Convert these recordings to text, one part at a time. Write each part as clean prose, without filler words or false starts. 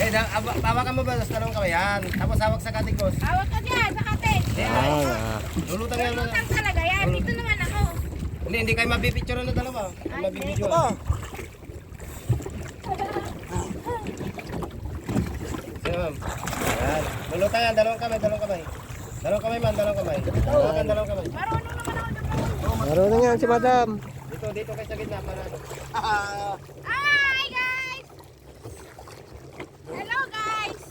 Hawakan mo ba sa dalawang kamay yan? Tapos hawak sa katikos. Hawak ka dyan sa kapit. Lulutang yan. Lulutang talaga yan. Dito naman ako. Hindi kayo mabipicture na dalawa. Mabibidyo. Yan. Lulutang yan, dalawang kamay. Dalawang kamay man, dalawang kamay. Hawakan dalawang kamay. Marunong naman ako dito. Marunong yan si madam. Dito kayo sa gitna para ano. Hi guys! Hello guys!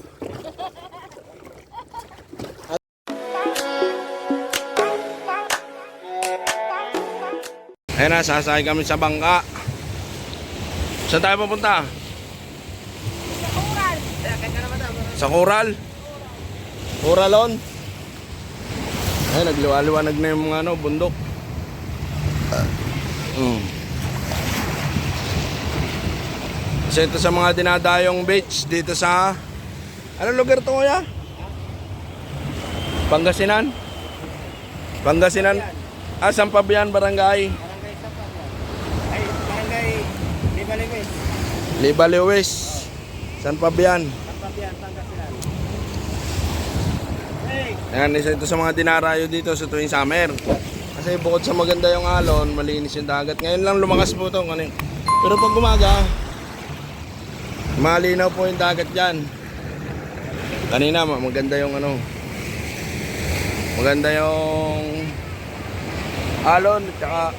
Ayan na, sasakay kami sa bangka. Saan tayo pupunta? Sa Ural. Sa Coral? Coralon? Ay, nagliwa-liwanag na yung mga bundok. Kasi ito sa mga dinadayong beach dito sa... Anong lugar to kuya? Pangasinan? Pangasinan? Sampabian Barangay. Barangay Sapat. Ay, barangay Libaliwis. Libaliwis. San Fabian. Sampabian, Pangasinan. Hey! Ayan, isa ito sa mga dinarayo dito sa tuwing summer. Kasi bukod sa maganda yung alon, malinis yung dagat. Ngayon lang lumakas po ito. Pero pag umaga, malinaw po yung dagat dyan. Kanina, maganda yung maganda yung alon, tsaka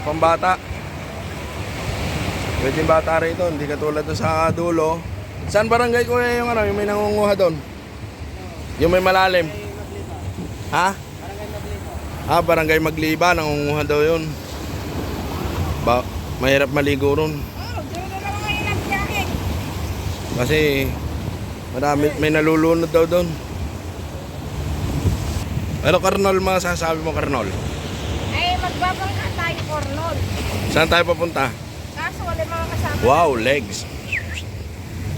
pambata. Pwede yung bata rito, hindi katulad doon sa dulo. Saan barangay ko yung yung may nangunguha doon? Yung may malalim. Ha? Barangay Magliba, nangunguha daw yun. Mahirap maligo ron. Diyan na lang ngayon ang biyahe. Kasi may nalulunod daw doon. Ano Karnol, masasabi mo Karnol? Ay, magbabangka tayo, Cornol. Saan tayo papunta? Kaso wala mga kasama. Wow, legs.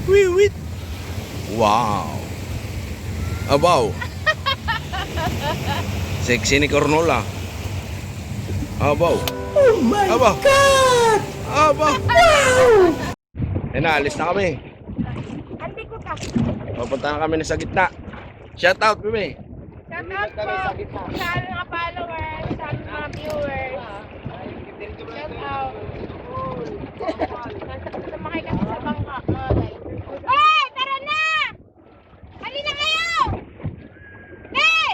Wiwit. Wow. Abaw. Sexy ni Cornol ah. Abaw. Oh my God! Abaw. Wow! Alis na kami. Andi ko ka. Papunta na kami na sa gitna. Shout out, Bime. Shout out po sa mga followers, sa mga viewers. Shout out. Sumakay kasi sa bangka, mga guys. Hoy! Tara na! Halina kayo! Eh!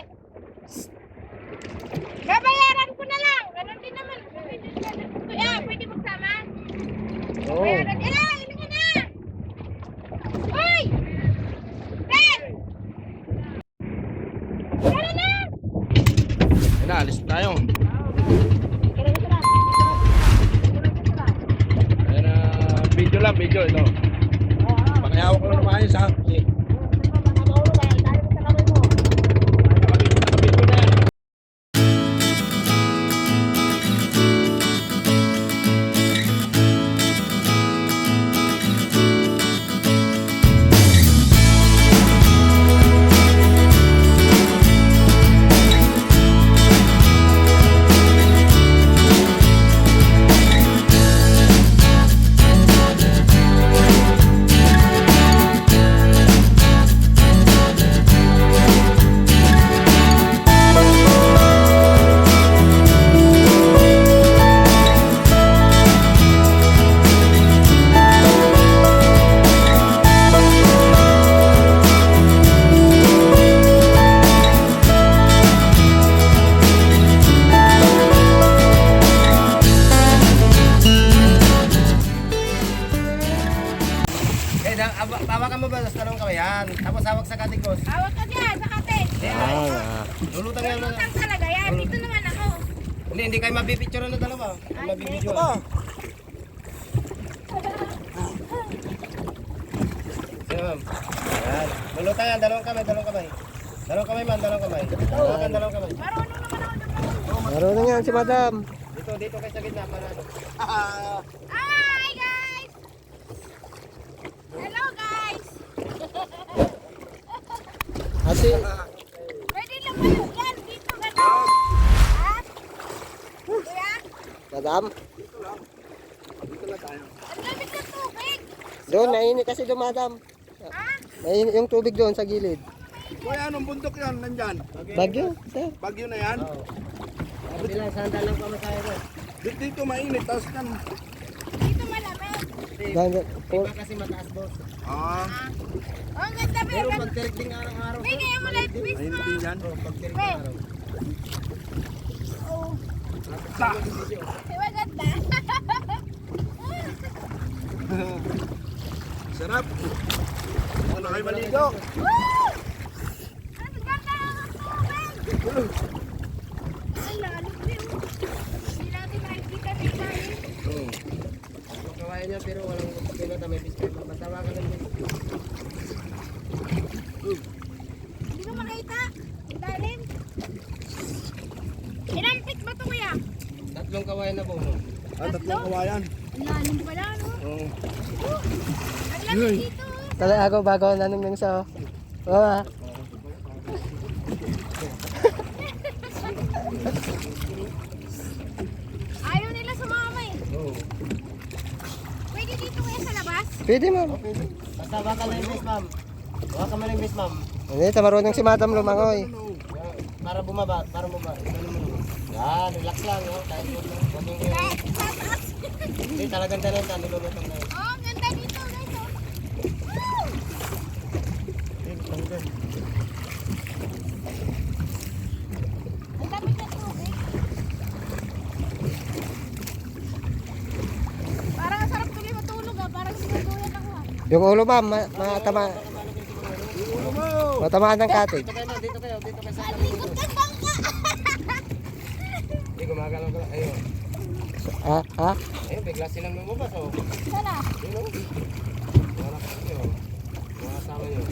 Babayaran ko na lang. Ganun din naman. Kuya, pwede magsama? Bayaran. Halina ka na! Hoy! Ben! Tara na! Alis na tayo. Video ito. Pakihawak ko lang maayos ha. Hawakan mo ba sa dalawang kamay yan? Tapos hawak sa katikos. Hawak ka dyan sa kapit. Lulutang yan. Lulutang talaga yan. Dito naman ako. Hindi kayo mabipicture na dalawa. Mabibidyo. Yan. Lulutang yan, dalawang kamay. Dalawang kamay man, dalawang kamay. Hawakan dalawang kamay. Marunong naman ako dito. Marunong yan si madam. Dito kayo sa gitna para ano. Hi guys! Hello guys! Ate, Pwede lang kayo yan. Dito gano'n. Ha? Kuya? madam. Ang lamig ng tubig. Doon, nainit kasi doon madam. May yung tubig doon sa gilid. Kuya, anong bundok yan? Nandyan? Bagyo, sir. Bagyo na yan? Oo. Sabi lang, sandal lang pamasahe doon. Dito mainit, tapos kan... Dito malamig. Iba kasi mataas, boss. Ah, Oh, ang ganda, be. Pero pag tirik din araw-araw. Be, kaya mo light twist mainit mo. din yan. Bro, pag tirik Be. araw. Oh, Ta! di ba ganda? Sarap! Ano kayo maligo? Woo! Ang ganda ng tubig. Ang lalim, be. Hindi natin makikita ni Charlie. Oo. Kawaya niya pero walang pinata may fish paper. Basta waka lang din. Hindi ko makita. Ang lalim. Ilang feet ba ito, kuya? Tatlong kawaya na po. Ah, tatlong kawayan. Ang lalim pala, no? Oo. Ang lamig dito. Tala ako bago nanong sa... Oo, Ayaw nila sumama eh. Oo. Pwede dito kuya sa labas? Pwede, ma'am. Basta waka lang yung fish, ma'am. Waka man yung fish, ma'am. Hindi, marunong si madam lumangoy. Para bumaba, para bumaba. Ganun mo naman. Yan, relax lang. Oh. Kahit huwag lang. Huwag yung Kahit sa taas. Hindi, talagang talenta. Nilulutang na yun. Oh, ang ganda dito guys. Oh. Woo! Ang dami na tubig. Parang ang sarap tuloy matulog ah. Parang sinuduyan ako ah. Yung ulo, ma'am, matama. Matamaan ng katig. Dito kayo, ma'am. Dito kayo. Dito kayo sa Ang tabi. likod ng bangka. Hindi, gumagalaw ko lang. Ayun. Ha? Ha? Ayun, bigla silang lumabas. Oh. Sana. Yun, oh. Mga nakasali, oh. Mga kasama nyo.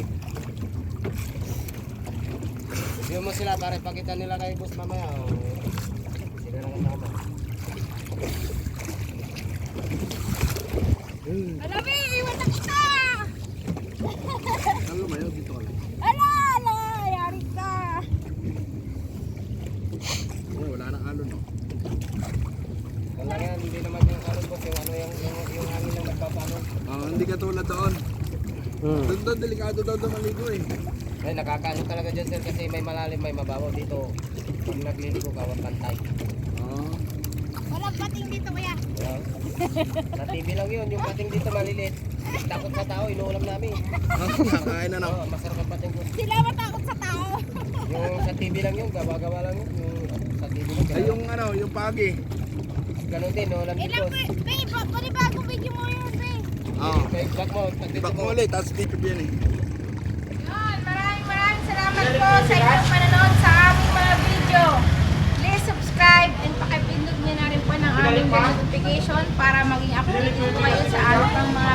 Review mo sila para ipakita nila kay boss mamaya. Oh. Sila lang kasama. Alabi, iwan na kita. Ano lumayo dito ka lang? Ala, ala, yari ka. Oo, wala nang alon, no? Wala yan, hindi naman yung ano boss, yung ano yung hangin lang nagpapano. Ah, hindi ka tulad doon. Doon, delikado daw doon maligo eh. Ay, nakakaano talaga dyan sir kasi may malalim, may mababaw dito. Pag nagliligo ka, wag pantay. Ah. Walang pating dito kuya. Yeah. Sa TV lang yun, yung pating dito maliliit. Takot sa tao, inuulam namin. Kakain na na. Oo, masarap ang pating boss. Sila matakot sa tao. Yung sa TV lang yun, gawa-gawa lang yun. Yung sa TV lang, Ay, yung ano, yung pagi. ganun din, inuulam din Ilang boss. babe, panibago video mo yun babe. Oo. Kaya back mo, pag dito Back mo. mo ulit, tapos dito yan eh. Yun, maraming salamat po sa inyong panonood sa aming mga video. Please subscribe and pakipindot nyo na rin po ng aming notification para maging updated po kayo sa araw pang mga